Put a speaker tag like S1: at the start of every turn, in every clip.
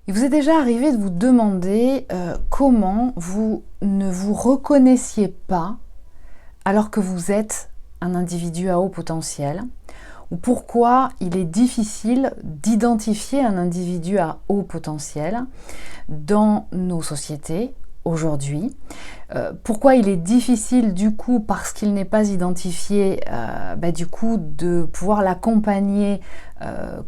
S1: Il vous est déjà arrivé de vous demander comment vous ne vous reconnaissiez pas alors que vous êtes un individu à haut potentiel, ou pourquoi il est difficile d'identifier un individu à haut potentiel dans nos sociétés aujourd'hui. Pourquoi il est difficile du coup, parce qu'il n'est pas identifié, du coup de pouvoir l'accompagner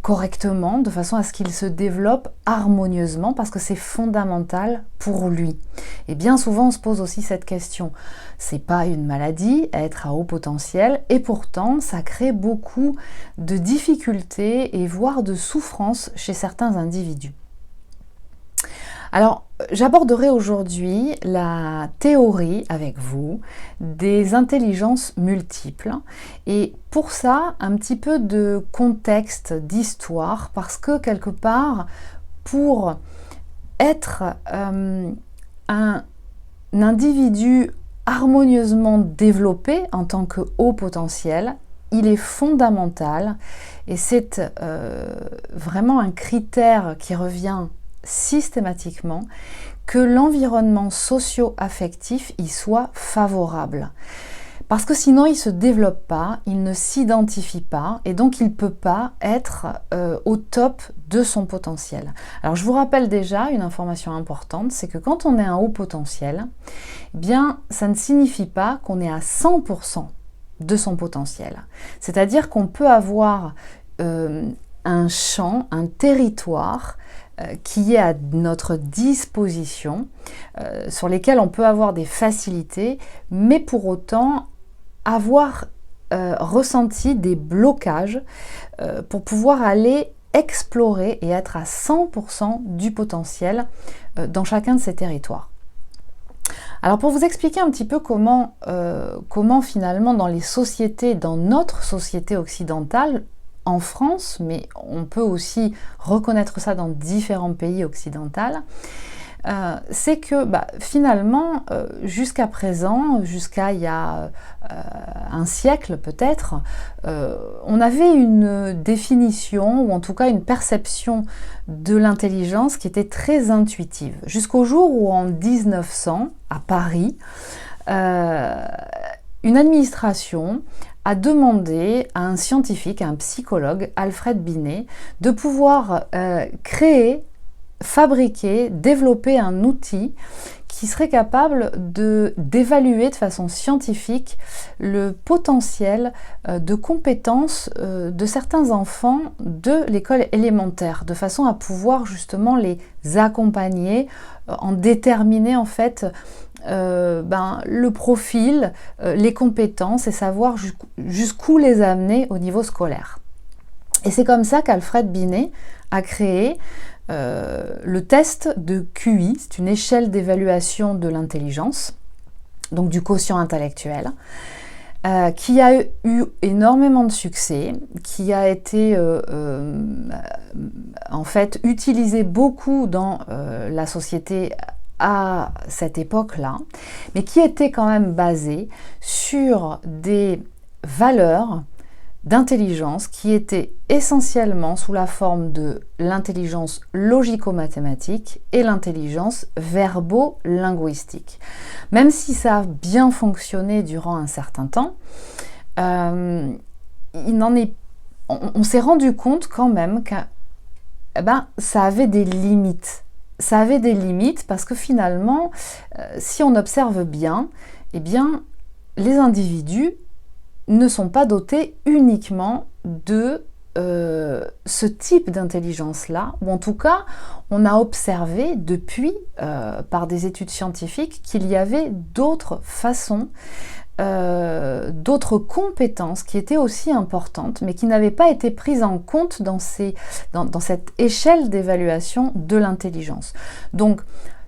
S1: correctement, de façon à ce qu'il se développe harmonieusement, parce que c'est fondamental pour lui. Et bien souvent on se pose aussi cette question. C'est pas une maladie, être à haut potentiel, et pourtant ça crée beaucoup de difficultés et voire de souffrances chez certains individus. Alors, j'aborderai aujourd'hui la théorie avec vous des intelligences multiples et pour ça, un petit peu de contexte, d'histoire, parce que quelque part, pour être un individu harmonieusement développé en tant que haut potentiel, il est fondamental, et c'est vraiment un critère qui revient systématiquement, que l'environnement socio-affectif y soit favorable. Parce que sinon il ne se développe pas, il ne s'identifie pas et donc il ne peut pas être au top de son potentiel. Alors je vous rappelle déjà une information importante, c'est que quand on est un haut potentiel, eh bien ça ne signifie pas qu'on est à 100% de son potentiel. C'est-à-dire qu'on peut avoir un champ, un territoire qui est à notre disposition, sur lesquels on peut avoir des facilités, mais pour autant avoir ressenti des blocages pour pouvoir aller explorer et être à 100% du potentiel dans chacun de ces territoires. Alors pour vous expliquer un petit peu comment finalement dans les sociétés, dans notre société occidentale, en France, mais on peut aussi reconnaître ça dans différents pays occidentaux, c'est que finalement, jusqu'à présent, jusqu'à il y a un siècle peut-être, on avait une définition, ou en tout cas une perception de l'intelligence qui était très intuitive. Jusqu'au jour où en 1900, à Paris, une administration a demandé à un scientifique, à un psychologue, Alfred Binet, de pouvoir créer, fabriquer, développer un outil qui serait capable d'évaluer de façon scientifique le potentiel de compétences de certains enfants de l'école élémentaire, de façon à pouvoir justement les accompagner, en déterminer en fait le profil, les compétences et savoir jusqu'où les amener au niveau scolaire. Et c'est comme ça qu'Alfred Binet a créé le test de QI, c'est une échelle d'évaluation de l'intelligence, donc du quotient intellectuel, qui a eu énormément de succès, qui a été en fait utilisé beaucoup dans la société à cette époque-là, mais qui était quand même basé sur des valeurs d'intelligence qui étaient essentiellement sous la forme de l'intelligence logico-mathématique et l'intelligence verbo-linguistique. Même si ça a bien fonctionné durant un certain temps, on s'est rendu compte quand même que ça avait des limites. Ça avait des limites parce que finalement, si on observe bien, eh bien, les individus ne sont pas dotés uniquement de ce type d'intelligence-là, ou en tout cas, on a observé depuis, par des études scientifiques, qu'il y avait d'autres façons, d'autres compétences qui étaient aussi importantes, mais qui n'avaient pas été prises en compte dans cette échelle d'évaluation de l'intelligence. Donc,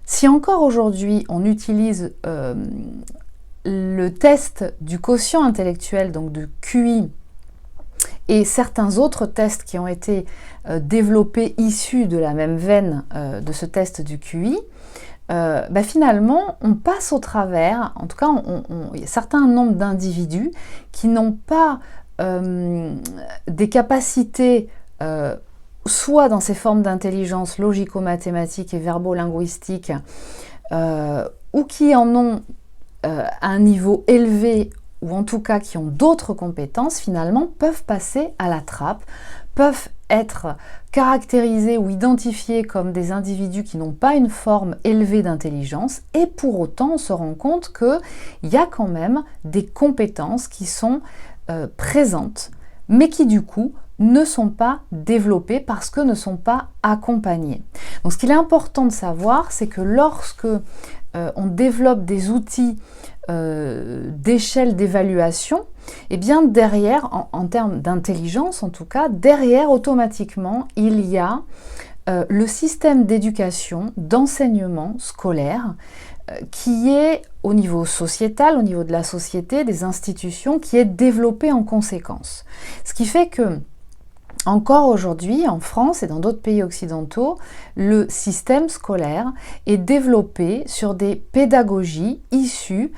S1: si encore aujourd'hui on utilise le test du quotient intellectuel, donc de QI, et certains autres tests qui ont été développés issus de la même veine de ce test du QI, finalement, on passe au travers, en tout cas, il y a un certain nombre d'individus qui n'ont pas des capacités soit dans ces formes d'intelligence logico-mathématiques et verbo-linguistiques, ou qui en ont à un niveau élevé, ou en tout cas qui ont d'autres compétences, finalement, peuvent passer à la trappe, peuvent être caractérisés ou identifiés comme des individus qui n'ont pas une forme élevée d'intelligence, et pour autant on se rend compte qu'il y a quand même des compétences qui sont présentes, mais qui du coup ne sont pas développées parce que ne sont pas accompagnées. Donc ce qu'il est important de savoir, c'est que lorsque on développe des outils d'échelle d'évaluation, et bien derrière, en termes d'intelligence en tout cas, derrière automatiquement il y a le système d'éducation, d'enseignement scolaire qui est au niveau sociétal, au niveau de la société, des institutions, qui est développé en conséquence. Ce qui fait que encore aujourd'hui, en France et dans d'autres pays occidentaux, le système scolaire est développé sur des pédagogies issues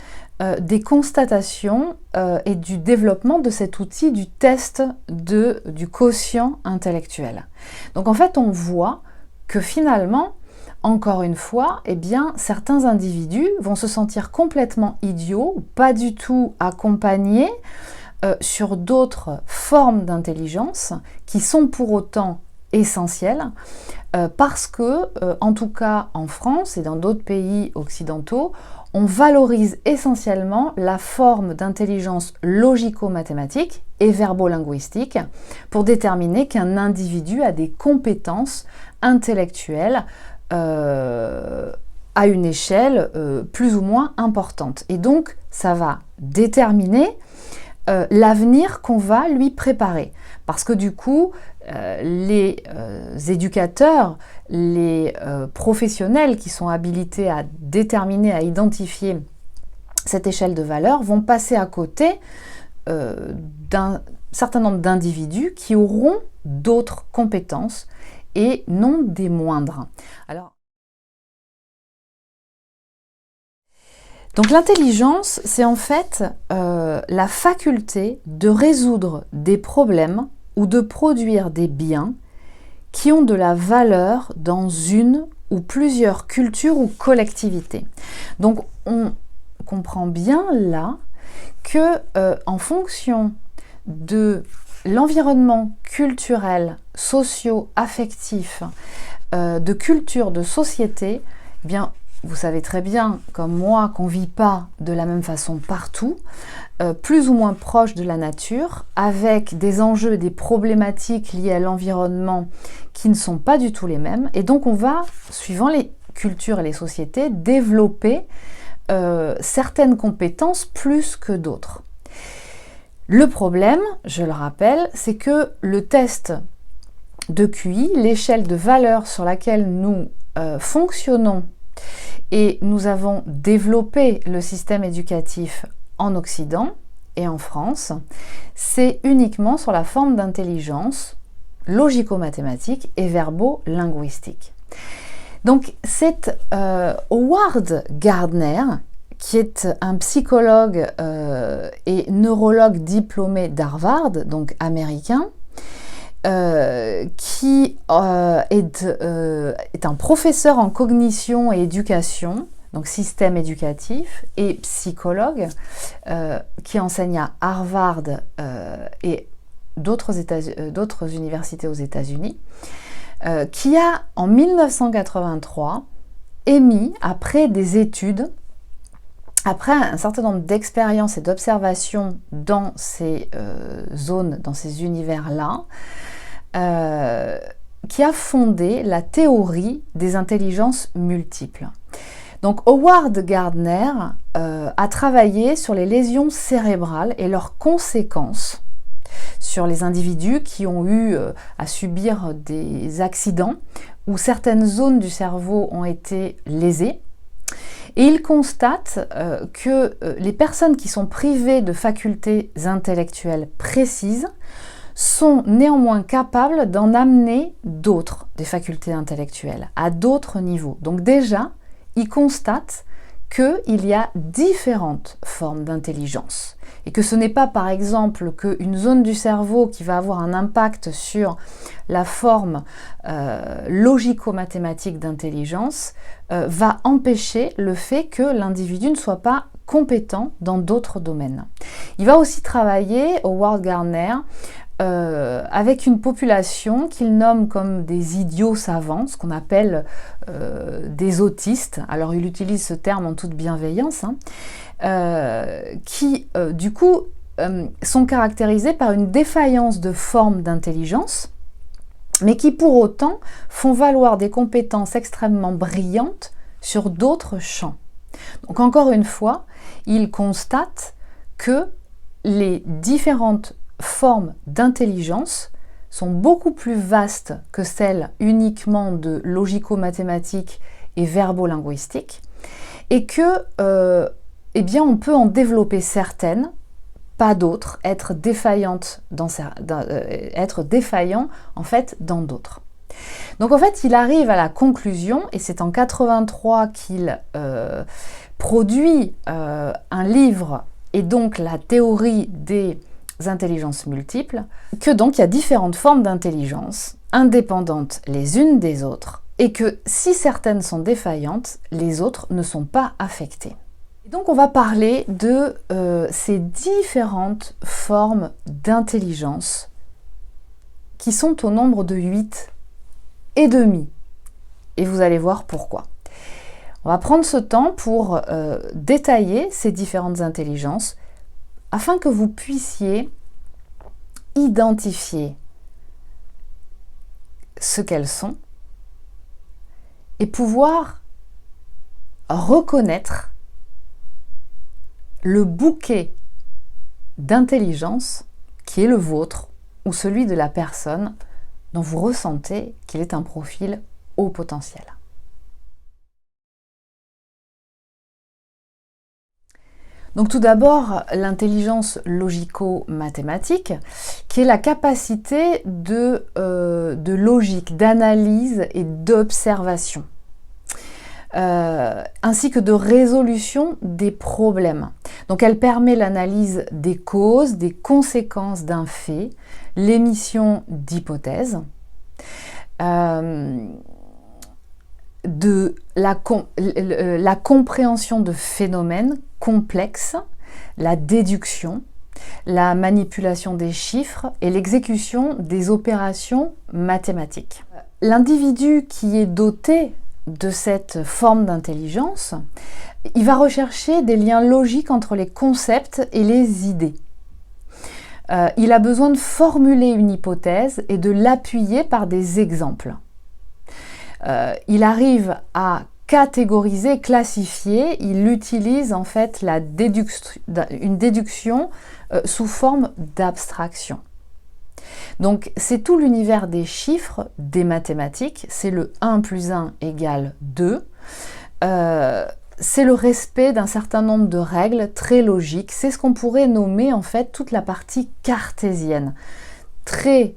S1: des constatations et du développement de cet outil du test du quotient intellectuel. Donc en fait, on voit que finalement, encore une fois, eh bien, certains individus vont se sentir complètement idiots ou pas du tout accompagnés sur d'autres formes d'intelligence qui sont pour autant essentielles parce que, en tout cas en France et dans d'autres pays occidentaux, on valorise essentiellement la forme d'intelligence logico-mathématique et verbo-linguistique pour déterminer qu'un individu a des compétences intellectuelles à une échelle plus ou moins importante. Et donc, ça va déterminer l'avenir qu'on va lui préparer. Parce que du coup, les éducateurs, les professionnels qui sont habilités à déterminer, à identifier cette échelle de valeur vont passer à côté d'un certain nombre d'individus qui auront d'autres compétences et non des moindres. Alors, donc l'intelligence, c'est en fait la faculté de résoudre des problèmes ou de produire des biens qui ont de la valeur dans une ou plusieurs cultures ou collectivités. Donc on comprend bien là que en fonction de l'environnement culturel, socio-affectif, de culture, de société, eh bien, vous savez très bien, comme moi, qu'on ne vit pas de la même façon partout, plus ou moins proche de la nature, avec des enjeux et des problématiques liées à l'environnement qui ne sont pas du tout les mêmes. Et donc on va, suivant les cultures et les sociétés, développer certaines compétences plus que d'autres. Le problème, je le rappelle, c'est que le test de QI, l'échelle de valeur sur laquelle nous fonctionnons, et nous avons développé le système éducatif en Occident et en France, c'est uniquement sur la forme d'intelligence logico-mathématique et verbo-linguistique. Donc c'est Howard Gardner, qui est un psychologue et neurologue diplômé d'Harvard, donc américain, qui est un professeur en cognition et éducation, donc système éducatif, et psychologue, qui enseigne à Harvard et d'autres universités aux États-Unis, qui a en 1983 émis, après des études, après un certain nombre d'expériences et d'observations dans ces zones, dans ces univers-là, qui a fondé la théorie des intelligences multiples. Donc Howard Gardner a travaillé sur les lésions cérébrales et leurs conséquences sur les individus qui ont eu à subir des accidents où certaines zones du cerveau ont été lésées. Et il constate que les personnes qui sont privées de facultés intellectuelles précises sont néanmoins capables d'en amener d'autres, des facultés intellectuelles, à d'autres niveaux. Donc déjà, il constate qu'il y a différentes formes d'intelligence et que ce n'est pas par exemple qu'une zone du cerveau qui va avoir un impact sur la forme logico-mathématique d'intelligence va empêcher le fait que l'individu ne soit pas compétent dans d'autres domaines. Il va aussi travailler, Howard Gardner, avec une population qu'il nomme comme des idiots savants, ce qu'on appelle des autistes. Alors il utilise ce terme en toute bienveillance, qui du coup sont caractérisés par une défaillance de forme d'intelligence, mais qui pour autant font valoir des compétences extrêmement brillantes sur d'autres champs. Donc encore une fois, il constate que les différentes formes d'intelligence sont beaucoup plus vastes que celles uniquement de logico-mathématiques et verbo-linguistiques, et que eh bien, on peut en développer certaines, pas d'autres, être défaillant en fait dans d'autres. Donc en fait, il arrive à la conclusion, et c'est en 83 qu'il produit un livre, et donc la théorie des intelligences multiples, que donc il y a différentes formes d'intelligence, indépendantes les unes des autres, et que si certaines sont défaillantes, les autres ne sont pas affectées. Et donc on va parler de ces différentes formes d'intelligence qui sont au nombre de 8 et demi. Et vous allez voir pourquoi. On va prendre ce temps pour détailler ces différentes intelligences afin que vous puissiez identifier ce qu'elles sont et pouvoir reconnaître le bouquet d'intelligence qui est le vôtre ou celui de la personne dont vous ressentez qu'il est un profil haut potentiel. Donc tout d'abord, l'intelligence logico-mathématique, qui est la capacité de logique, d'analyse et d'observation, ainsi que de résolution des problèmes. Donc elle permet l'analyse des causes, des conséquences d'un fait, l'émission d'hypothèses, de la compréhension de phénomènes complexes, la déduction, la manipulation des chiffres et l'exécution des opérations mathématiques. L'individu qui est doté de cette forme d'intelligence, il va rechercher des liens logiques entre les concepts et les idées. Il a besoin de formuler une hypothèse et de l'appuyer par des exemples. Il arrive à catégoriser, classifier, il utilise en fait une déduction sous forme d'abstraction. Donc c'est tout l'univers des chiffres, des mathématiques, c'est le 1 plus 1 égale 2, c'est le respect d'un certain nombre de règles très logiques, c'est ce qu'on pourrait nommer en fait toute la partie cartésienne, très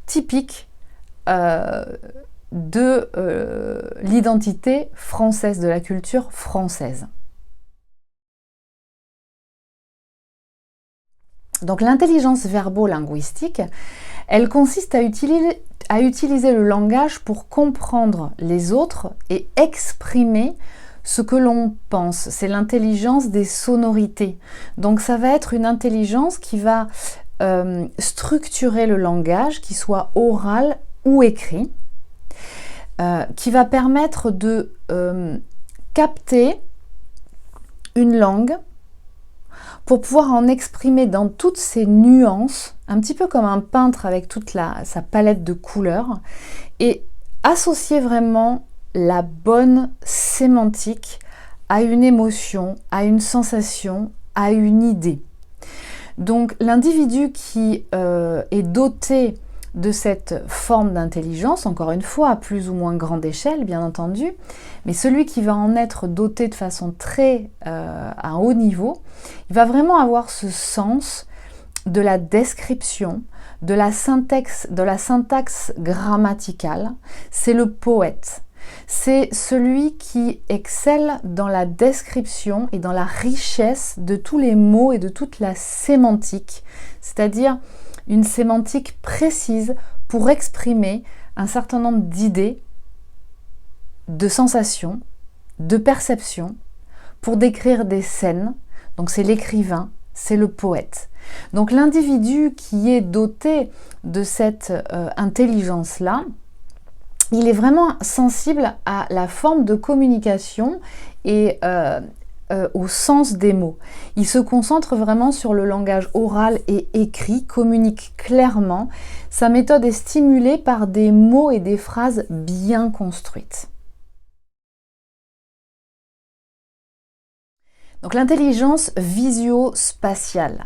S1: typique de l'identité française, de la culture française. Donc l'intelligence verbo-linguistique, elle consiste à utiliser le langage pour comprendre les autres et exprimer ce que l'on pense. C'est l'intelligence des sonorités. Donc ça va être une intelligence qui va structurer le langage, qu'il soit oral ou écrit, qui va permettre de capter une langue pour pouvoir en exprimer dans toutes ses nuances, un petit peu comme un peintre avec toute sa palette de couleurs, et associer vraiment la bonne sémantique à une émotion, à une sensation, à une idée. Donc l'individu qui est doté de cette forme d'intelligence, encore une fois à plus ou moins grande échelle bien entendu, mais celui qui va en être doté de façon très à un haut niveau, il va vraiment avoir ce sens de la description, de la syntaxe grammaticale. C'est le poète. c'est celui qui excelle dans la description et dans la richesse de tous les mots et de toute la sémantique, c'est-à-dire une sémantique précise pour exprimer un certain nombre d'idées, de sensations, de perceptions, pour décrire des scènes. Donc c'est l'écrivain, c'est le poète. Donc l'individu qui est doté de cette intelligence-là, il est vraiment sensible à la forme de communication et au sens des mots. Il se concentre vraiment sur le langage oral et écrit, communique clairement. Sa méthode est stimulée par des mots et des phrases bien construites. Donc l'intelligence visio-spatiale.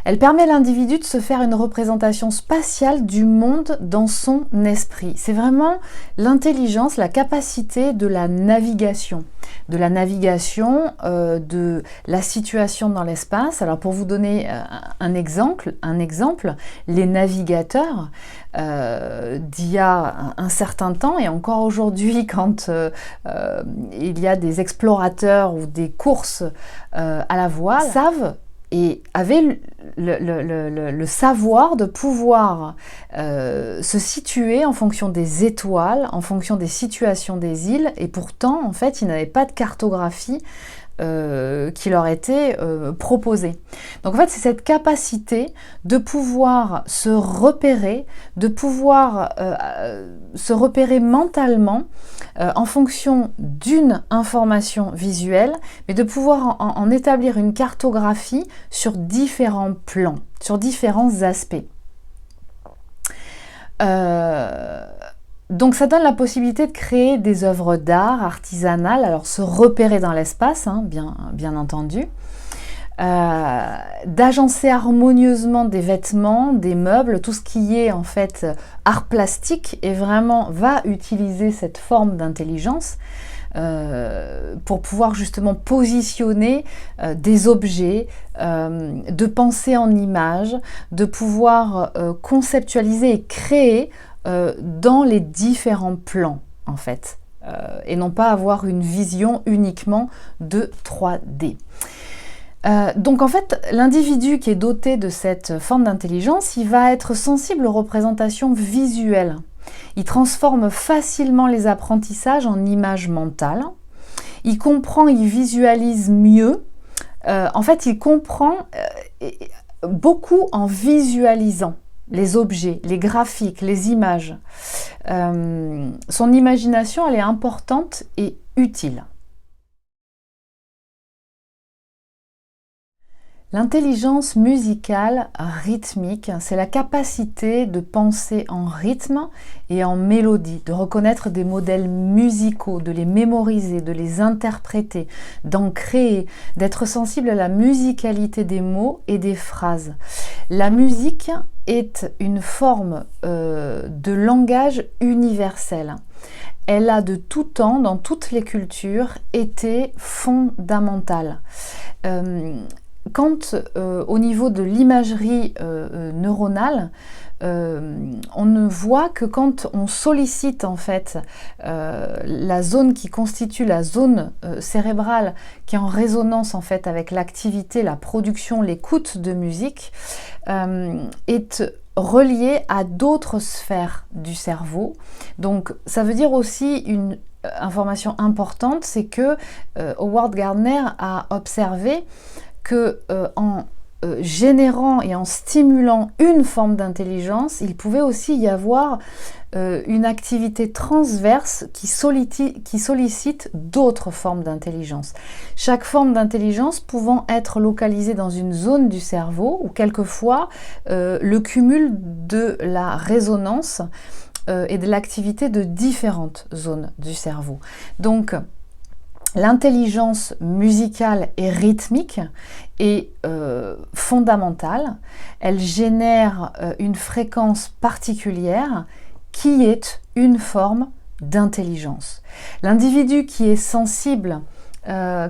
S1: Elle permet à l'individu de se faire une représentation spatiale du monde dans son esprit. C'est vraiment l'intelligence, la capacité de la navigation. De la situation dans l'espace. Alors pour vous donner un exemple, les navigateurs d'il y a un certain temps et encore aujourd'hui quand il y a des explorateurs ou des courses à la voile, savent et avaient le savoir de pouvoir se situer en fonction des étoiles, en fonction des situations des îles, et pourtant, en fait, ils n'avaient pas de cartographie qui leur était proposée. Donc en fait, c'est cette capacité de pouvoir se repérer, se repérer mentalement en fonction d'une information visuelle, mais de pouvoir en établir une cartographie sur différents plans, sur différents aspects. Donc ça donne la possibilité de créer des œuvres d'art artisanales, alors se repérer dans l'espace, hein, bien entendu, d'agencer harmonieusement des vêtements, des meubles, tout ce qui est en fait art plastique, et vraiment va utiliser cette forme d'intelligence pour pouvoir justement positionner des objets, de penser en images, de pouvoir conceptualiser et créer dans les différents plans en fait, et non pas avoir une vision uniquement de 3D. Donc en fait, l'individu qui est doté de cette forme d'intelligence, il va être sensible aux représentations visuelles. Il transforme facilement les apprentissages en images mentales. Il comprend, il visualise mieux. En fait, il comprend beaucoup en visualisant les objets, les graphiques, les images. Son imagination, elle est importante et utile. L'intelligence musicale rythmique, c'est la capacité de penser en rythme et en mélodie, de reconnaître des modèles musicaux, de les mémoriser, de les interpréter, d'en créer, d'être sensible à la musicalité des mots et des phrases. La musique est une forme de langage universel. Elle a de tout temps, dans toutes les cultures, été fondamentale. Quand au niveau de l'imagerie neuronale, on ne voit que quand on sollicite en fait la zone qui constitue la zone cérébrale qui est en résonance en fait avec l'activité, la production, l'écoute de musique, est reliée à d'autres sphères du cerveau. Donc ça veut dire aussi une information importante, c'est que Howard Gardner a observé que en générant et en stimulant une forme d'intelligence, il pouvait aussi y avoir une activité transverse qui sollicite d'autres formes d'intelligence. Chaque forme d'intelligence pouvant être localisée dans une zone du cerveau ou quelquefois le cumul de la résonance et de l'activité de différentes zones du cerveau. Donc, l'intelligence musicale et rythmique est fondamentale. Elle génère une fréquence particulière qui est une forme d'intelligence. L'individu qui est sensible,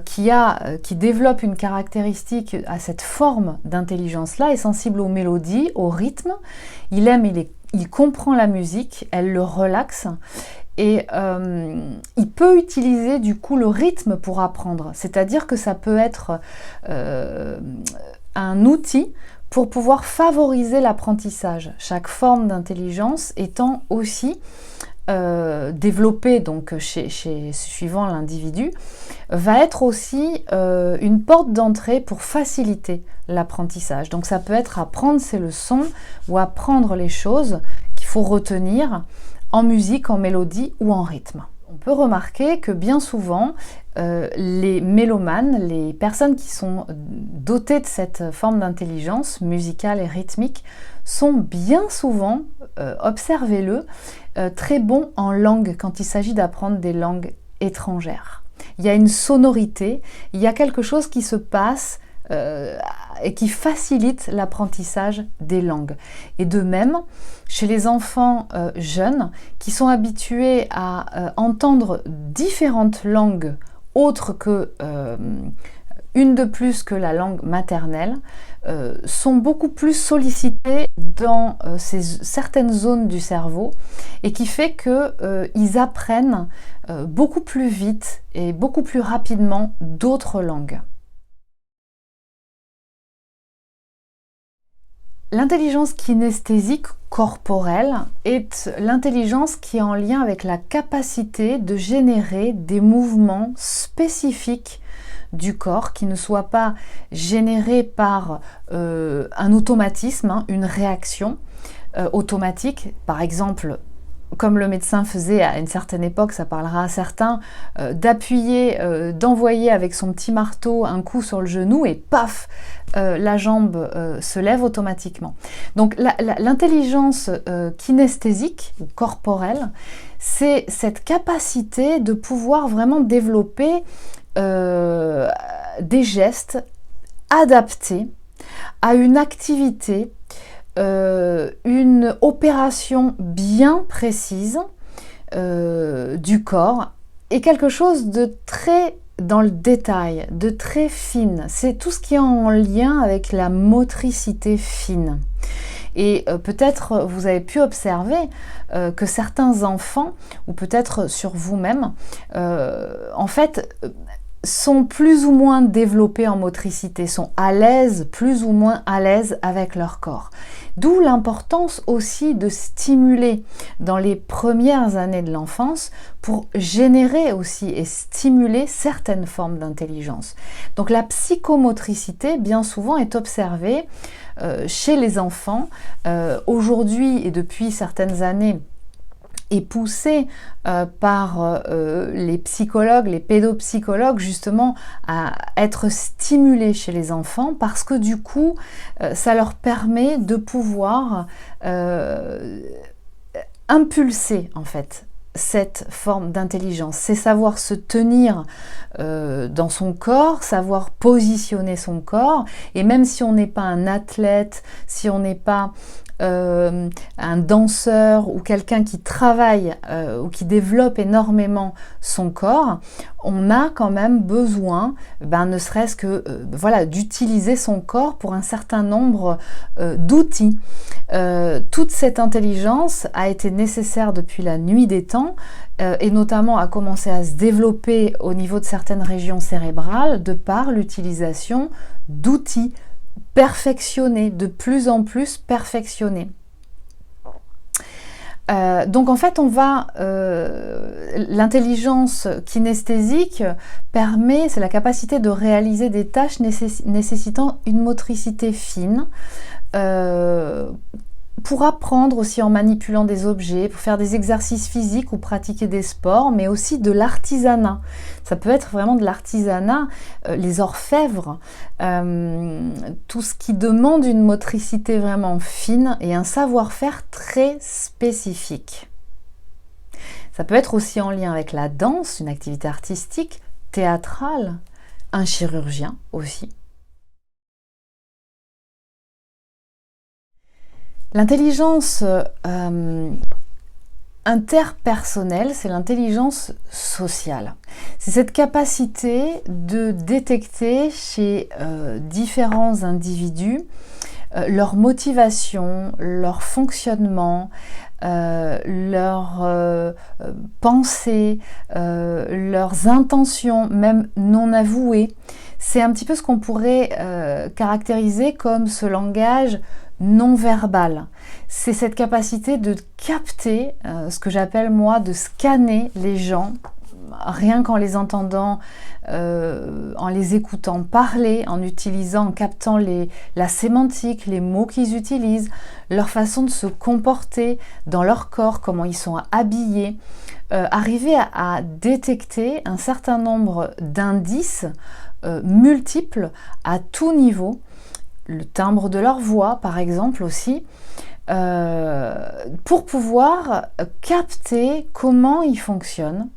S1: qui développe une caractéristique à cette forme d'intelligence-là, est sensible aux mélodies, au rythme. Il aime, il comprend la musique, elle le relaxe. et il peut utiliser du coup le rythme pour apprendre. C'est-à-dire que ça peut être un outil pour pouvoir favoriser l'apprentissage. Chaque forme d'intelligence étant aussi développée, donc suivant l'individu, va être aussi une porte d'entrée pour faciliter l'apprentissage. Donc ça peut être apprendre ses leçons ou apprendre les choses qu'il faut retenir en musique, en mélodie ou en rythme. On peut remarquer que bien souvent, les mélomanes, les personnes qui sont dotées de cette forme d'intelligence musicale et rythmique, sont bien souvent, observez-le, très bons en langue quand il s'agit d'apprendre des langues étrangères. Il y a une sonorité, il y a quelque chose qui se passe et qui facilite l'apprentissage des langues. Et de même, chez les enfants jeunes qui sont habitués à entendre différentes langues autres que une de plus que la langue maternelle, sont beaucoup plus sollicités dans certaines zones du cerveau et qui fait qu'ils apprennent beaucoup plus vite et beaucoup plus rapidement d'autres langues. L'intelligence kinesthésique corporelle est l'intelligence qui est en lien avec la capacité de générer des mouvements spécifiques du corps qui ne soient pas générés par un automatisme, une réaction automatique. Par exemple, comme le médecin faisait à une certaine époque, ça parlera à certains, d'appuyer, d'envoyer avec son petit marteau un coup sur le genou et paf, la jambe se lève automatiquement. Donc l'intelligence kinesthésique ou corporelle, c'est cette capacité de pouvoir vraiment développer des gestes adaptés à une activité, une opération bien précise du corps et quelque chose de très dans le détail, de très fine. C'est tout ce qui est en lien avec la motricité fine. Et peut-être vous avez pu observer que certains enfants, ou peut-être sur vous-même, en fait, sont plus ou moins développés en motricité, sont à l'aise, plus ou moins à l'aise avec leur corps. D'où l'importance aussi de stimuler dans les premières années de l'enfance pour générer aussi et stimuler certaines formes d'intelligence. Donc la psychomotricité, bien souvent, est observée chez les enfants. Aujourd'hui et depuis certaines années, est poussée par les psychologues, les pédopsychologues, justement à être stimulés chez les enfants parce que du coup, ça leur permet de pouvoir impulser en fait cette forme d'intelligence. C'est savoir se tenir dans son corps, savoir positionner son corps, et même si on n'est pas un athlète, si on n'est pas un danseur ou quelqu'un qui travaille ou qui développe énormément son corps, on a quand même besoin, ne serait-ce que voilà, d'utiliser son corps pour un certain nombre d'outils. Toute cette intelligence a été nécessaire depuis la nuit des temps et notamment a commencé à se développer au niveau de certaines régions cérébrales de par l'utilisation d'outils perfectionnés, de plus en plus perfectionnés. Donc en fait, l'intelligence kinesthésique permet, c'est la capacité de réaliser des tâches nécessitant une motricité fine, pour apprendre aussi en manipulant des objets, pour faire des exercices physiques ou pratiquer des sports, mais aussi de l'artisanat. Ça peut être vraiment de l'artisanat, les orfèvres, tout ce qui demande une motricité vraiment fine et un savoir-faire très spécifique. Ça peut être aussi en lien avec la danse, une activité artistique, théâtrale, un chirurgien aussi. L'intelligence interpersonnelle, c'est l'intelligence sociale. C'est cette capacité de détecter chez différents individus leur motivation, leur fonctionnement, leurs pensées, leurs intentions, même non avouées. C'est un petit peu ce qu'on pourrait caractériser comme ce langage non verbal. C'est cette capacité de capter, ce que j'appelle moi, de scanner les gens, rien qu'en les entendant, en les écoutant parler, en captant la sémantique, les mots qu'ils utilisent, leur façon de se comporter dans leur corps, comment ils sont habillés, arriver à détecter un certain nombre d'indices multiples à tout niveau, le timbre de leur voix par exemple aussi, pour pouvoir capter comment ils fonctionnent,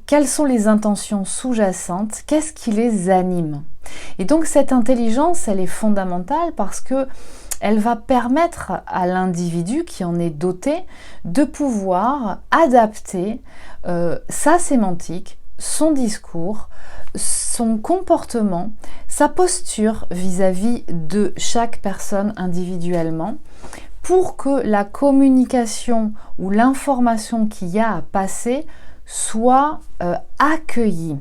S1: quelles sont les intentions sous-jacentes, qu'est-ce qui les anime. Et donc cette intelligence, elle est fondamentale parce que elle va permettre à l'individu qui en est doté de pouvoir adapter sa sémantique, son discours, son comportement, sa posture vis-à-vis de chaque personne individuellement, pour que la communication ou l'information qu'il y a à passer soit accueillie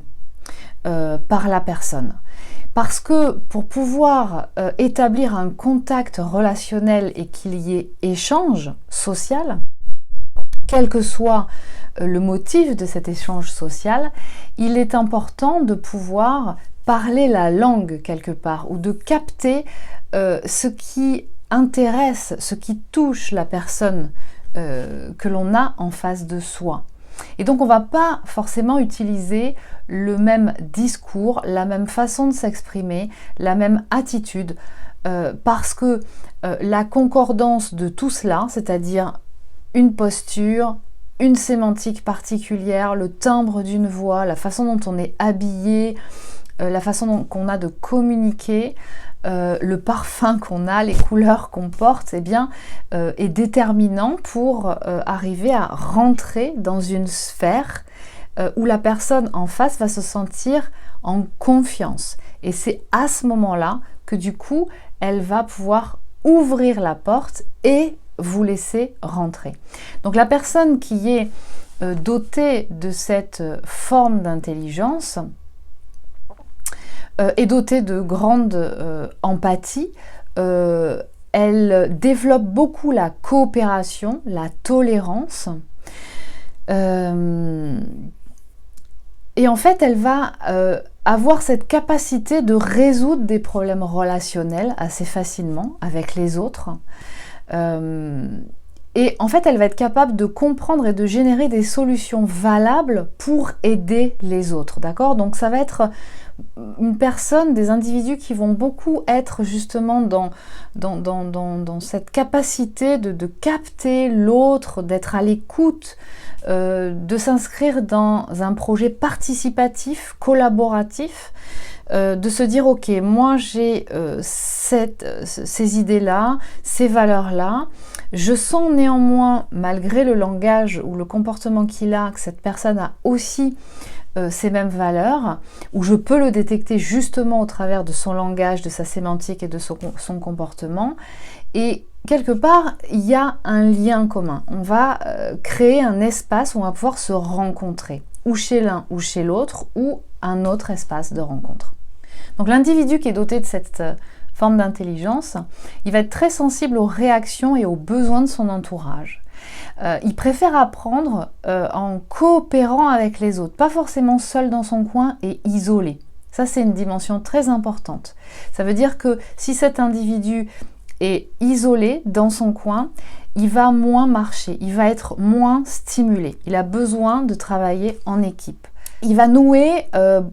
S1: par la personne. Parce que pour pouvoir établir un contact relationnel et qu'il y ait échange social, quel que soit le motif de cet échange social, il est important de pouvoir parler la langue quelque part ou de capter ce qui intéresse, ce qui touche la personne que l'on a en face de soi. Et donc on ne va pas forcément utiliser le même discours, la même façon de s'exprimer, la même attitude, parce que la concordance de tout cela, c'est-à-dire une posture, une sémantique particulière, le timbre d'une voix, la façon dont on est habillé, la façon qu'on a de communiquer, le parfum qu'on a, les couleurs qu'on porte, eh bien, est déterminant pour arriver à rentrer dans une sphère où la personne en face va se sentir en confiance. Et c'est à ce moment-là que du coup, elle va pouvoir ouvrir la porte et vous laisser rentrer. Donc la personne qui est dotée de cette forme d'intelligence est dotée de grande empathie, elle développe beaucoup la coopération, la tolérance, et en fait elle va avoir cette capacité de résoudre des problèmes relationnels assez facilement avec les autres. Et en fait, elle va être capable de comprendre et de générer des solutions valables pour aider les autres, d'accord? Donc ça va être une personne, des individus qui vont beaucoup être justement dans cette capacité de capter l'autre, d'être à l'écoute, de s'inscrire dans un projet participatif, collaboratif, de se dire ok, moi j'ai ces idées-là, ces valeurs-là, je sens néanmoins, malgré le langage ou le comportement qu'il a, que cette personne a aussi ces mêmes valeurs, ou je peux le détecter justement au travers de son langage, de sa sémantique et de son comportement, et quelque part, il y a un lien commun. On va créer un espace où on va pouvoir se rencontrer, ou chez l'un ou chez l'autre, ou un autre espace de rencontre. Donc l'individu qui est doté de cette forme d'intelligence, il va être très sensible aux réactions et aux besoins de son entourage. Il préfère apprendre en coopérant avec les autres, pas forcément seul dans son coin et isolé. Ça, c'est une dimension très importante. Ça veut dire que si cet individu est isolé dans son coin, il va moins marcher, il va être moins stimulé. Il a besoin de travailler en équipe. Il va nouer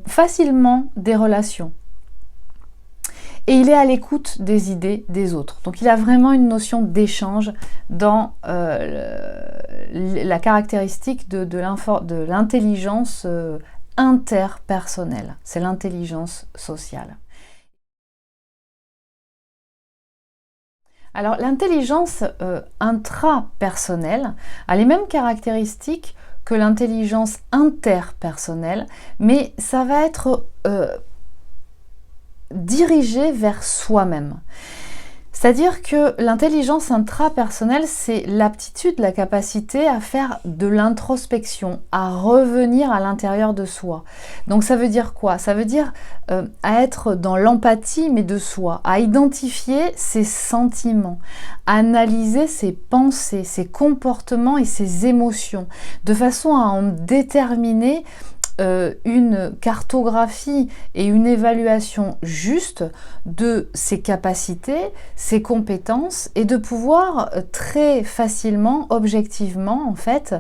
S1: facilement des relations. Et il est à l'écoute des idées des autres. Donc il a vraiment une notion d'échange dans la caractéristique de l'intelligence interpersonnelle. C'est l'intelligence sociale. Alors l'intelligence intrapersonnelle a les mêmes caractéristiques que l'intelligence interpersonnelle, mais ça va être dirigé vers soi-même. C'est-à-dire que l'intelligence intrapersonnelle, c'est l'aptitude, la capacité à faire de l'introspection, à revenir à l'intérieur de soi. Donc ça veut dire quoi? Ça veut dire à être dans l'empathie, mais de soi, à identifier ses sentiments, à analyser ses pensées, ses comportements et ses émotions, de façon à en déterminer une cartographie et une évaluation juste de ses capacités, ses compétences et de pouvoir très facilement, objectivement en fait,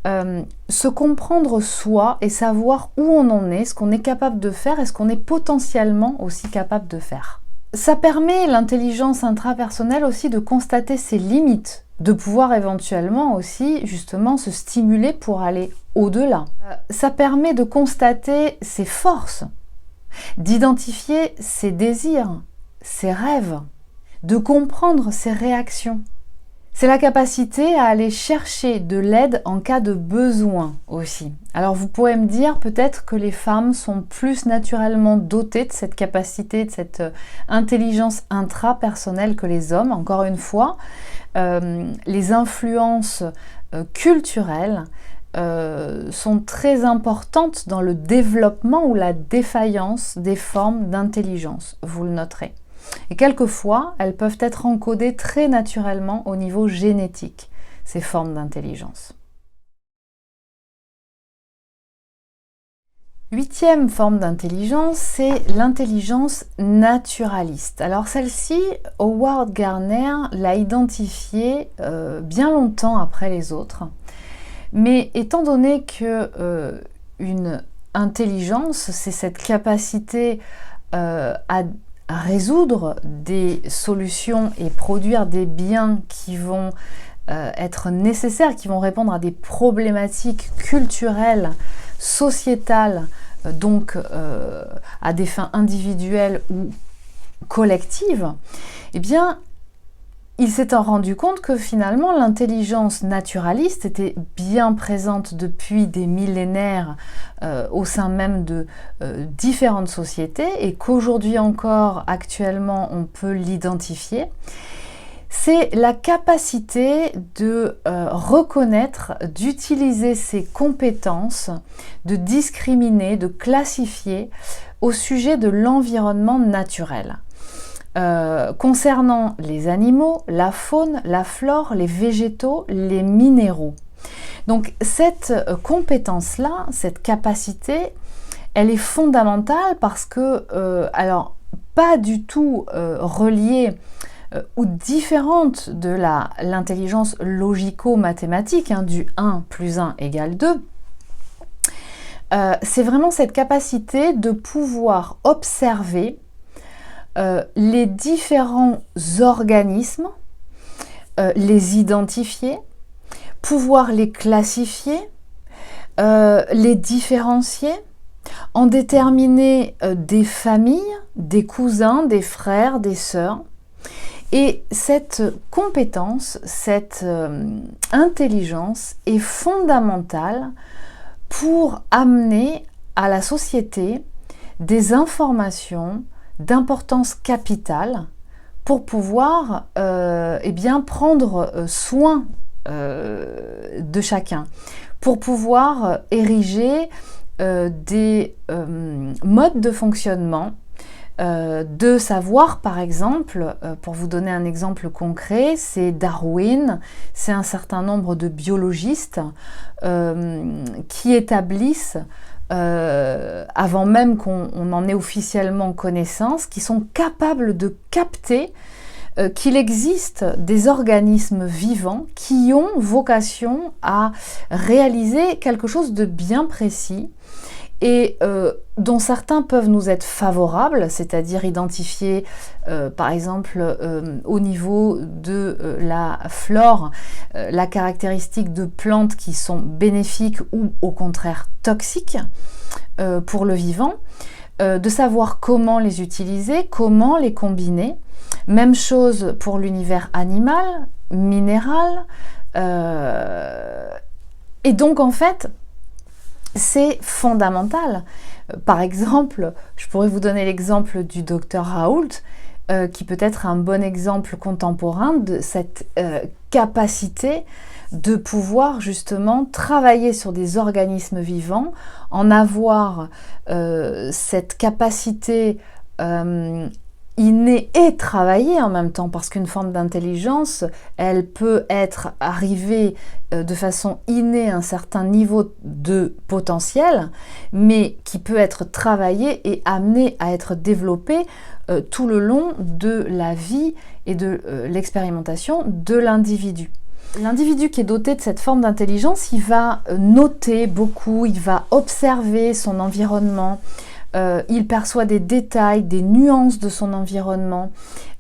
S1: se comprendre soi et savoir où on en est, ce qu'on est capable de faire et ce qu'on est potentiellement aussi capable de faire. Ça permet l'intelligence intrapersonnelle aussi de constater ses limites, de pouvoir éventuellement aussi justement se stimuler pour aller au-delà. Ça permet de constater ses forces, d'identifier ses désirs, ses rêves, de comprendre ses réactions. C'est la capacité à aller chercher de l'aide en cas de besoin aussi. Alors vous pourrez me dire peut-être que les femmes sont plus naturellement dotées de cette capacité, de cette intelligence intrapersonnelle que les hommes. Encore une fois, les influences culturelles sont très importantes dans le développement ou la défaillance des formes d'intelligence, vous le noterez. Et quelquefois, elles peuvent être encodées très naturellement au niveau génétique, ces formes d'intelligence. 8e forme d'intelligence, c'est l'intelligence naturaliste. Alors celle-ci, Howard Gardner l'a identifiée bien longtemps après les autres. Mais étant donné que une intelligence, c'est cette capacité à résoudre des solutions et produire des biens qui vont être nécessaires, qui vont répondre à des problématiques culturelles, sociétales, donc à des fins individuelles ou collectives, eh bien, il s'est rendu compte que finalement l'intelligence naturaliste était bien présente depuis des millénaires au sein même de différentes sociétés et qu'aujourd'hui encore, actuellement, on peut l'identifier. C'est la capacité de reconnaître, d'utiliser ses compétences, de discriminer, de classifier au sujet de l'environnement naturel. Concernant les animaux, la faune, la flore, les végétaux, les minéraux. Donc cette compétence-là, cette capacité, elle est fondamentale parce que, alors pas du tout reliée ou différente de l'intelligence logico-mathématique, hein, du 1 plus 1 égale 2, c'est vraiment cette capacité de pouvoir observer les différents organismes, les identifier, pouvoir les classifier, les différencier, en déterminer des familles, des cousins, des frères, des sœurs. Et cette compétence, cette intelligence est fondamentale pour amener à la société des informations d'importance capitale pour pouvoir eh bien, prendre soin de chacun, pour pouvoir ériger des modes de fonctionnement, de savoir par exemple, pour vous donner un exemple concret, c'est Darwin, c'est un certain nombre de biologistes qui établissent avant même qu'on en ait officiellement connaissance, qui sont capables de capter qu'il existe des organismes vivants qui ont vocation à réaliser quelque chose de bien précis et dont certains peuvent nous être favorables, c'est-à-dire identifier par exemple au niveau de la flore la caractéristique de plantes qui sont bénéfiques ou au contraire toxiques pour le vivant, de savoir comment les utiliser, comment les combiner. Même chose pour l'univers animal, minéral, et donc en fait c'est fondamental. Par exemple, je pourrais vous donner l'exemple du docteur Raoult. qui peut être un bon exemple contemporain de cette capacité de pouvoir justement travailler sur des organismes vivants, en avoir cette capacité innée et travailler en même temps, parce qu'une forme d'intelligence, elle peut être arrivée de façon innée à un certain niveau de potentiel, mais qui peut être travaillée et amenée à être développée tout le long de la vie et de l'expérimentation de l'individu. L'individu qui est doté de cette forme d'intelligence, il va noter beaucoup, il va observer son environnement, il perçoit des détails, des nuances de son environnement,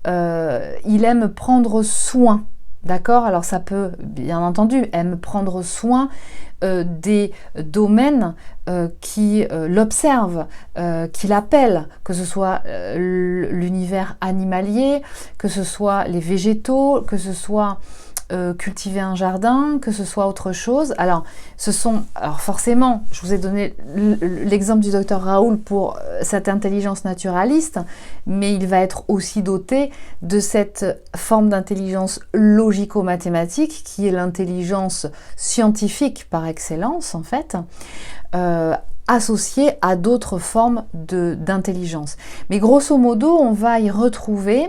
S1: il aime prendre soin, d'accord? Alors ça peut, bien entendu, aime prendre soin des domaines qui l'observent, qui l'appellent, que ce soit l'univers animalier, que ce soit les végétaux, que ce soit cultiver un jardin, que ce soit autre chose. Alors forcément, je vous ai donné l'exemple du docteur Raoul pour cette intelligence naturaliste, mais il va être aussi doté de cette forme d'intelligence logico-mathématique qui est l'intelligence scientifique par excellence, en fait, associée à d'autres formes d'intelligence. Mais grosso modo, on va y retrouver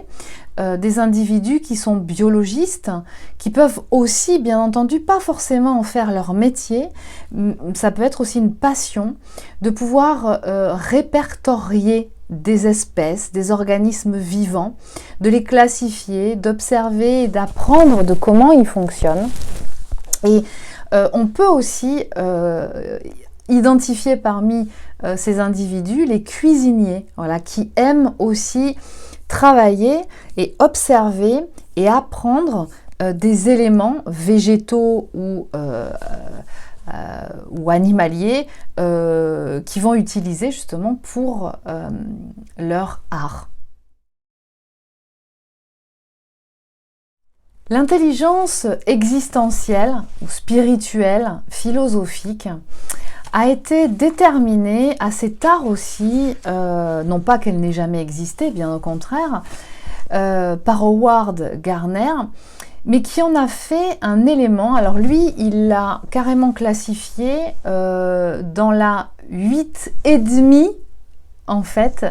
S1: des individus qui sont biologistes, qui peuvent aussi, bien entendu, pas forcément en faire leur métier, ça peut être aussi une passion de pouvoir répertorier des espèces, des organismes vivants, de les classifier, d'observer et d'apprendre de comment ils fonctionnent. Et on peut aussi identifier parmi ces individus les cuisiniers, voilà, qui aiment aussi travailler et observer et apprendre des éléments végétaux ou animaliers qui vont utiliser justement pour leur art. L'intelligence existentielle ou spirituelle, philosophique, a été déterminée assez tard aussi, non pas qu'elle n'ait jamais existé, bien au contraire, par Howard Gardner, mais qui en a fait un élément. Alors lui, il l'a carrément classifié dans la 8,5 en fait,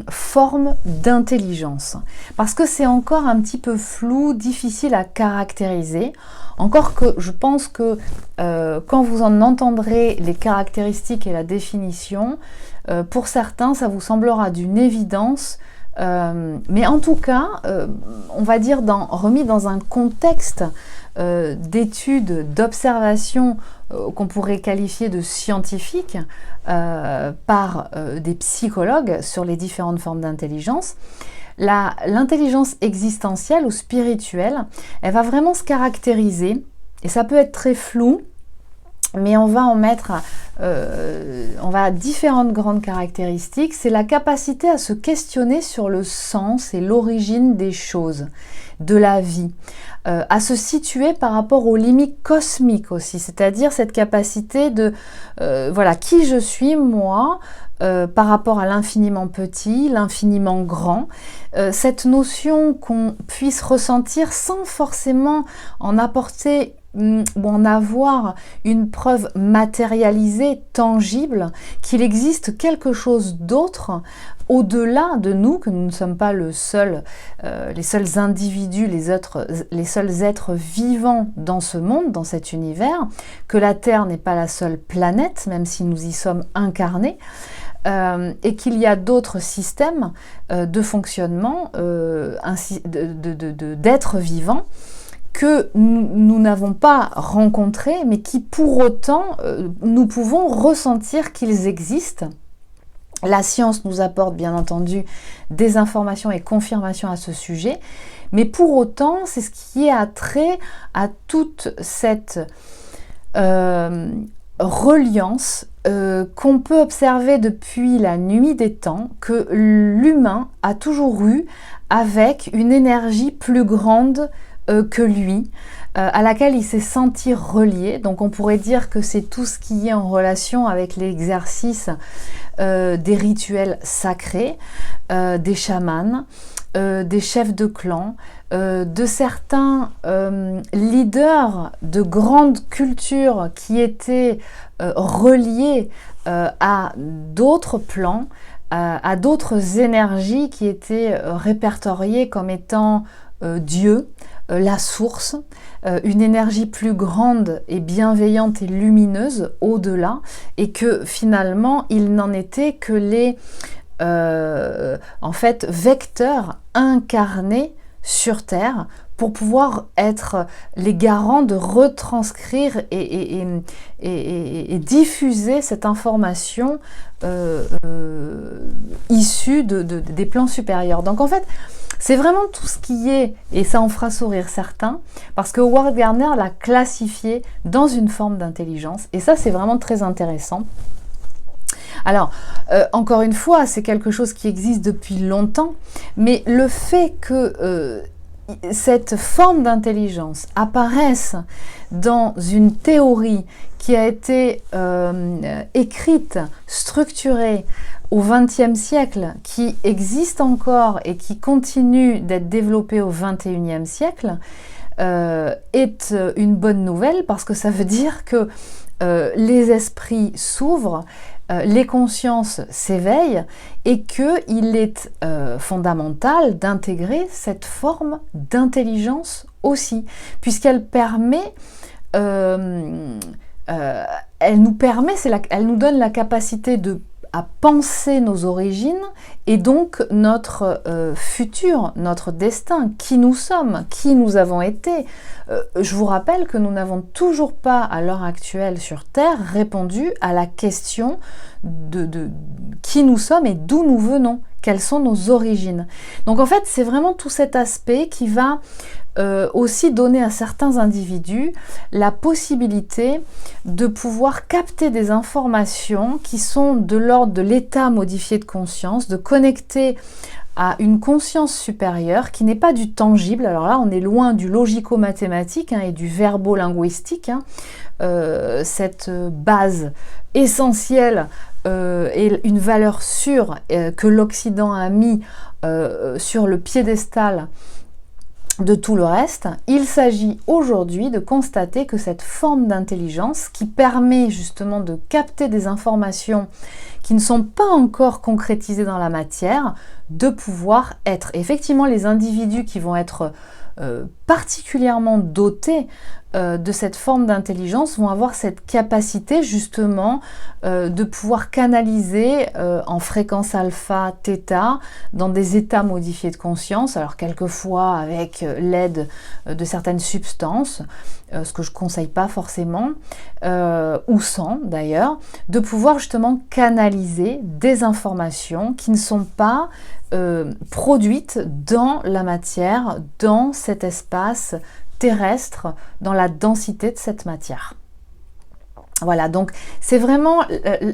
S1: forme d'intelligence, parce que c'est encore un petit peu flou, difficile à caractériser, encore que je pense que quand vous en entendrez les caractéristiques et la définition, pour certains ça vous semblera d'une évidence, mais en tout cas, on va dire remis dans un contexte d'études, d'observations qu'on pourrait qualifier de scientifiques par des psychologues sur les différentes formes d'intelligence. L'intelligence existentielle ou spirituelle, elle va vraiment se caractériser, et ça peut être très flou, mais on va en mettre, on va à différentes grandes caractéristiques. C'est la capacité à se questionner sur le sens et l'origine des choses, de la vie, à se situer par rapport aux limites cosmiques aussi, c'est-à-dire cette capacité de, voilà, qui je suis moi, par rapport à l'infiniment petit, l'infiniment grand, cette notion qu'on puisse ressentir sans forcément en apporter ou en avoir une preuve matérialisée, tangible, qu'il existe quelque chose d'autre au-delà de nous, que nous ne sommes pas les seuls individus, les seuls êtres vivants dans ce monde, dans cet univers, que la Terre n'est pas la seule planète, même si nous y sommes incarnés, et qu'il y a d'autres systèmes de fonctionnement, d'êtres vivants, que nous n'avons pas rencontrés, mais qui pour autant, nous pouvons ressentir qu'ils existent. La science nous apporte bien entendu des informations et confirmations à ce sujet, mais pour autant, c'est ce qui a trait à toute cette reliance qu'on peut observer depuis la nuit des temps, que l'humain a toujours eu avec une énergie plus grande que lui, à laquelle il s'est senti relié. Donc on pourrait dire que c'est tout ce qui est en relation avec l'exercice des rituels sacrés, des chamans, des chefs de clan, de certains leaders de grandes cultures qui étaient reliés à d'autres plans, à d'autres énergies qui étaient répertoriées comme étant Dieu, la source, une énergie plus grande et bienveillante et lumineuse au-delà, et que finalement il n'en était que les en fait vecteurs incarnés sur Terre pour pouvoir être les garants de retranscrire et diffuser cette information issue des plans supérieurs. Donc en fait, c'est vraiment tout ce qui est, et ça en fera sourire certains, parce que Howard Gardner l'a classifié dans une forme d'intelligence, et ça c'est vraiment très intéressant. Alors, encore une fois, c'est quelque chose qui existe depuis longtemps, mais le fait que cette forme d'intelligence apparaisse dans une théorie qui a été écrite, structurée au XXe siècle, qui existe encore et qui continue d'être développée au XXIe siècle, est une bonne nouvelle, parce que ça veut dire que les esprits s'ouvrent, les consciences s'éveillent, et qu'il est fondamental d'intégrer cette forme d'intelligence aussi, puisqu'elle permet, elle nous donne la capacité à penser nos origines et donc notre futur, notre destin, qui nous sommes, qui nous avons été. Je vous rappelle que nous n'avons toujours pas, à l'heure actuelle sur Terre, répondu à la question de qui nous sommes et d'où nous venons, quelles sont nos origines. Donc en fait, c'est vraiment tout cet aspect qui va aussi donner à certains individus la possibilité de pouvoir capter des informations qui sont de l'ordre de l'état modifié de conscience, de connecter à une conscience supérieure qui n'est pas du tangible. Alors là, on est loin du logico-mathématique et du verbo-linguistique. Cette base essentielle et une valeur sûre que l'Occident a mis sur le piédestal de tout le reste. Il s'agit aujourd'hui de constater que cette forme d'intelligence qui permet justement de capter des informations qui ne sont pas encore concrétisées dans la matière, de pouvoir être effectivement les individus qui vont être particulièrement dotés de cette forme d'intelligence vont avoir cette capacité justement de pouvoir canaliser en fréquence alpha, θ dans des états modifiés de conscience, alors quelquefois avec l'aide de certaines substances, ce que je ne conseille pas forcément, ou sans d'ailleurs, de pouvoir justement canaliser des informations qui ne sont pas produites dans la matière, dans cet espace terrestre, dans la densité de cette matière. Voilà, donc c'est vraiment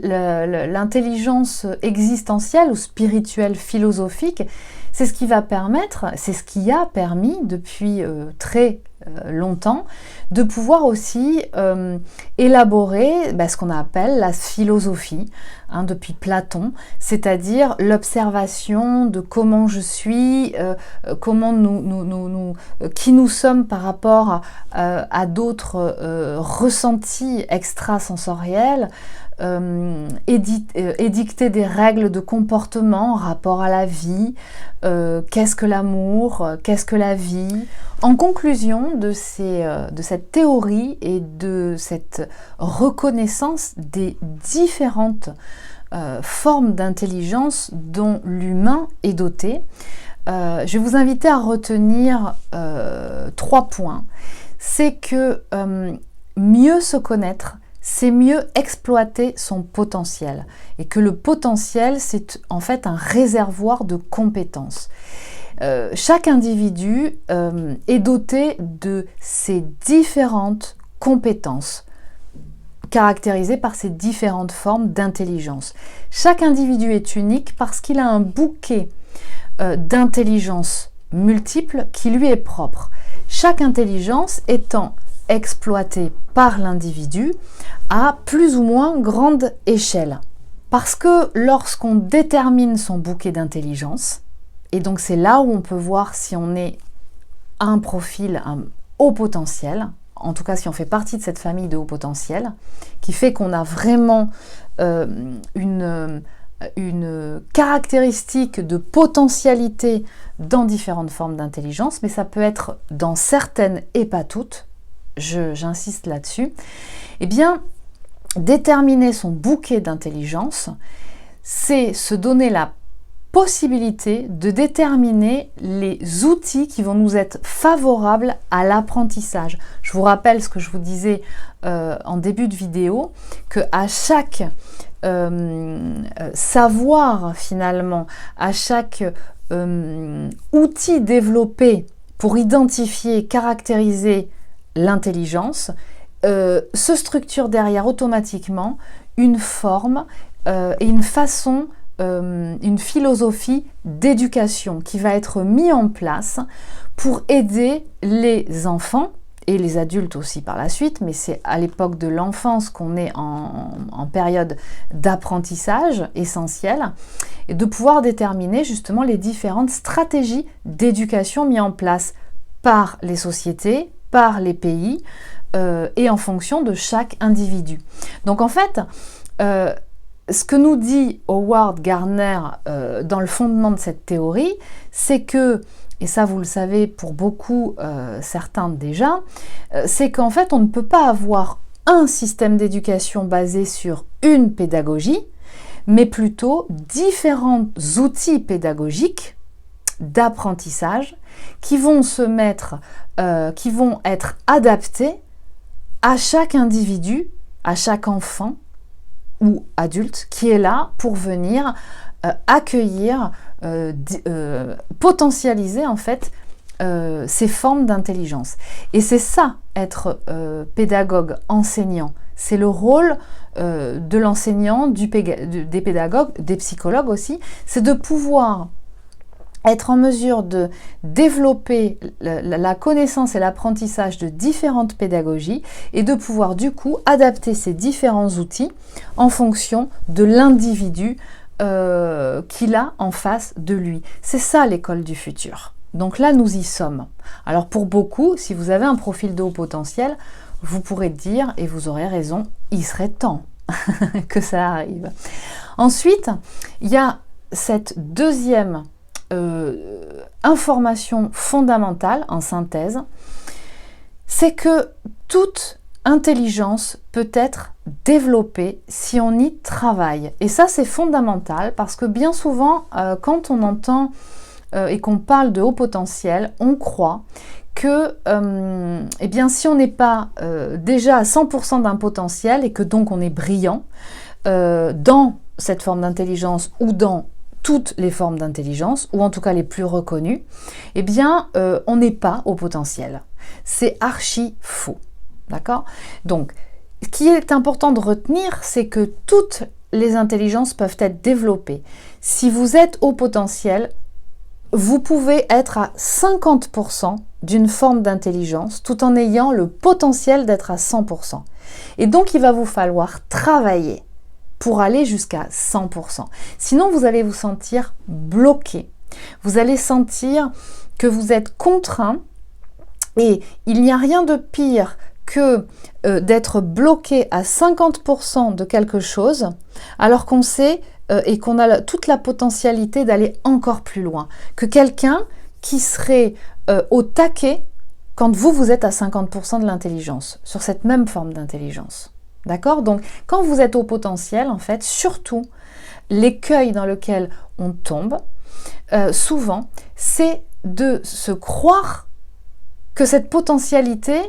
S1: l'intelligence existentielle ou spirituelle philosophique, c'est ce qui va permettre, c'est ce qui a permis depuis très longtemps de pouvoir aussi élaborer ce qu'on appelle la philosophie, depuis Platon, c'est-à-dire l'observation de comment je suis, comment qui nous sommes par rapport à d'autres ressentis extrasensoriels, édicter des règles de comportement en rapport à la vie, qu'est-ce que l'amour, qu'est-ce que la vie. En conclusion de cette théorie et de cette reconnaissance des différentes formes d'intelligence dont l'humain est doté, je vais vous inviter à retenir 3 points. C'est que mieux se connaître, c'est mieux exploiter son potentiel. Et que le potentiel, c'est en fait un réservoir de compétences. Chaque individu est doté de ces différentes compétences, caractérisées par ces différentes formes d'intelligence. Chaque individu est unique parce qu'il a un bouquet d'intelligence multiples qui lui est propre. chaque intelligence étant exploitée par l'individu à plus ou moins grande échelle. Parce que lorsqu'on détermine son bouquet d'intelligence, et donc c'est là où on peut voir si on est un profil un haut potentiel, en tout cas si on fait partie de cette famille de haut potentiel, qui fait qu'on a vraiment une caractéristique de potentialité dans différentes formes d'intelligence, mais ça peut être dans certaines et pas toutes, j'insiste là-dessus. Eh bien, déterminer son bouquet d'intelligence, c'est se donner la possibilité de déterminer les outils qui vont nous être favorables à l'apprentissage. Je vous rappelle ce que je vous disais en début de vidéo, que à chaque savoir finalement, à chaque outil développé pour identifier, caractériser l'intelligence, se structure derrière automatiquement une forme et une façon, une philosophie d'éducation qui va être mise en place pour aider les enfants et les adultes aussi par la suite, mais c'est à l'époque de l'enfance qu'on est en période d'apprentissage essentielle, et de pouvoir déterminer justement les différentes stratégies d'éducation mises en place par les sociétés, par les pays, et en fonction de chaque individu. Donc en fait, ce que nous dit Howard Gardner dans le fondement de cette théorie, c'est que, et ça vous le savez pour beaucoup, certains déjà, c'est qu'en fait on ne peut pas avoir un système d'éducation basé sur une pédagogie, mais plutôt différents outils pédagogiques d'apprentissage qui vont qui vont être adaptés à chaque individu, à chaque enfant ou adulte qui est là pour venir accueillir, potentialiser en fait ces formes d'intelligence. Et c'est ça, être pédagogue, enseignant. C'est le rôle de l'enseignant, des pédagogues, des psychologues aussi, c'est de pouvoir être en mesure de développer la connaissance et l'apprentissage de différentes pédagogies et de pouvoir du coup adapter ces différents outils en fonction de l'individu qu'il a en face de lui. C'est ça l'école du futur. Donc là, nous y sommes. Alors pour beaucoup, si vous avez un profil de haut potentiel, vous pourrez dire, et vous aurez raison, il serait temps que ça arrive. Ensuite, il y a cette deuxième information fondamentale en synthèse, c'est que toute intelligence peut être développée si on y travaille. Et ça, c'est fondamental parce que bien souvent, quand on entend et qu'on parle de haut potentiel, on croit que eh bien, si on n'est pas déjà à 100% d'un potentiel et que donc on est brillant dans cette forme d'intelligence ou dans toutes les formes d'intelligence, ou en tout cas les plus reconnues, eh bien, on n'est pas au potentiel. C'est archi faux. D'accord ? Donc, ce qui est important de retenir, c'est que toutes les intelligences peuvent être développées. Si vous êtes au potentiel, vous pouvez être à 50% d'une forme d'intelligence tout en ayant le potentiel d'être à 100%. Et donc, il va vous falloir travailler pour aller jusqu'à 100%. Sinon, vous allez vous sentir bloqué. Vous allez sentir que vous êtes contraint et il n'y a rien de pire que d'être bloqué à 50% de quelque chose alors qu'on sait et qu'on a toute la potentialité d'aller encore plus loin que quelqu'un qui serait au taquet quand vous êtes à 50% de l'intelligence, sur cette même forme d'intelligence. D'accord ? Donc, quand vous êtes au potentiel, en fait, surtout, l'écueil dans lequel on tombe, souvent, c'est de se croire que cette potentialité,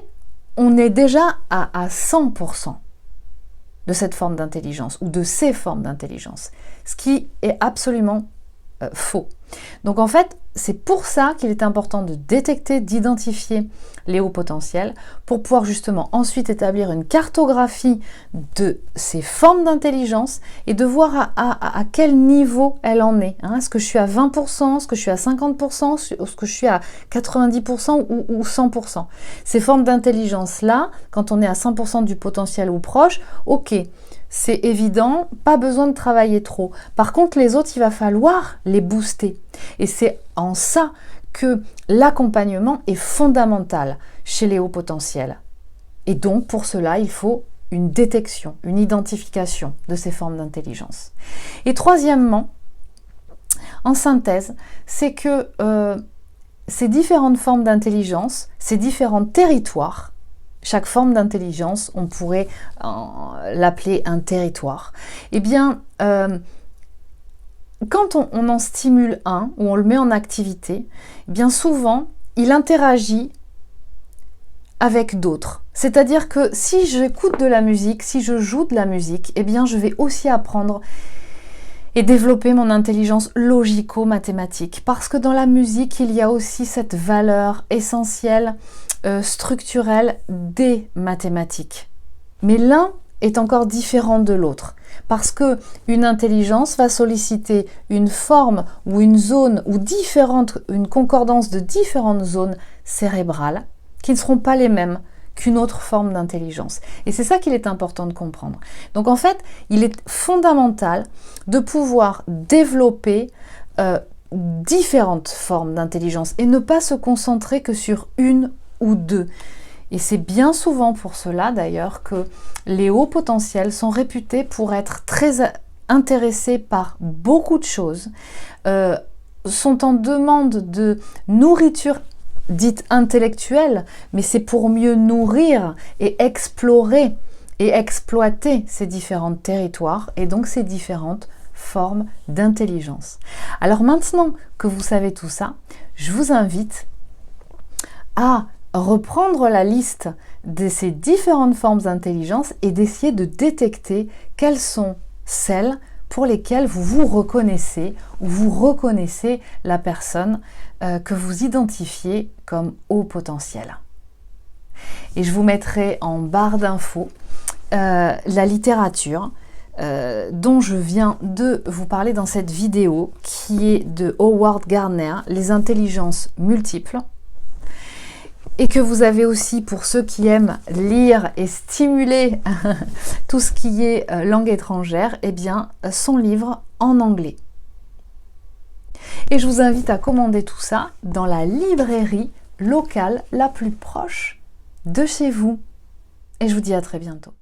S1: on est déjà à 100% de cette forme d'intelligence ou de ces formes d'intelligence. Ce qui est absolument faux. Donc en fait, c'est pour ça qu'il est important de détecter, d'identifier les hauts potentiels pour pouvoir justement ensuite établir une cartographie de ces formes d'intelligence et de voir à quel niveau elle en est. Hein. Est-ce que je suis à 20%, est-ce que je suis à 50%, est-ce que je suis à 90% ou 100%. Ces formes d'intelligence-là, quand on est à 100% du potentiel ou proche, ok, c'est évident, pas besoin de travailler trop. Par contre, les autres, il va falloir les booster. Et c'est en ça que l'accompagnement est fondamental chez les hauts potentiels. Et donc, pour cela, il faut une détection, une identification de ces formes d'intelligence. Et troisièmement, en synthèse, c'est que ces différentes formes d'intelligence, ces différents territoires, chaque forme d'intelligence, on pourrait l'appeler un territoire. Eh bien, quand on en stimule un, ou on le met en activité, bien souvent, il interagit avec d'autres. C'est-à-dire que si j'écoute de la musique, si je joue de la musique, eh bien, je vais aussi apprendre et développer mon intelligence logico-mathématique. Parce que dans la musique, il y a aussi cette valeur essentielle, structurelle des mathématiques. Mais l'un est encore différent de l'autre. Parce que une intelligence va solliciter une forme ou une zone ou une concordance de différentes zones cérébrales qui ne seront pas les mêmes qu'une autre forme d'intelligence. Et c'est ça qu'il est important de comprendre. Donc en fait, il est fondamental de pouvoir développer différentes formes d'intelligence et ne pas se concentrer que sur une ou deux. Et c'est bien souvent pour cela d'ailleurs que les hauts potentiels sont réputés pour être très intéressés par beaucoup de choses, sont en demande de nourriture dite intellectuelle, mais c'est pour mieux nourrir et explorer et exploiter ces différents territoires et donc ces différentes formes d'intelligence. Alors maintenant que vous savez tout ça, je vous invite à reprendre la liste de ces différentes formes d'intelligence et d'essayer de détecter quelles sont celles pour lesquelles vous vous reconnaissez ou vous reconnaissez la personne que vous identifiez comme haut potentiel. Et je vous mettrai en barre d'infos la littérature dont je viens de vous parler dans cette vidéo qui est de Howard Gardner, Les intelligences multiples. Et que vous avez aussi, pour ceux qui aiment lire et stimuler tout ce qui est langue étrangère, eh bien, son livre en anglais. Et je vous invite à commander tout ça dans la librairie locale la plus proche de chez vous. Et je vous dis à très bientôt.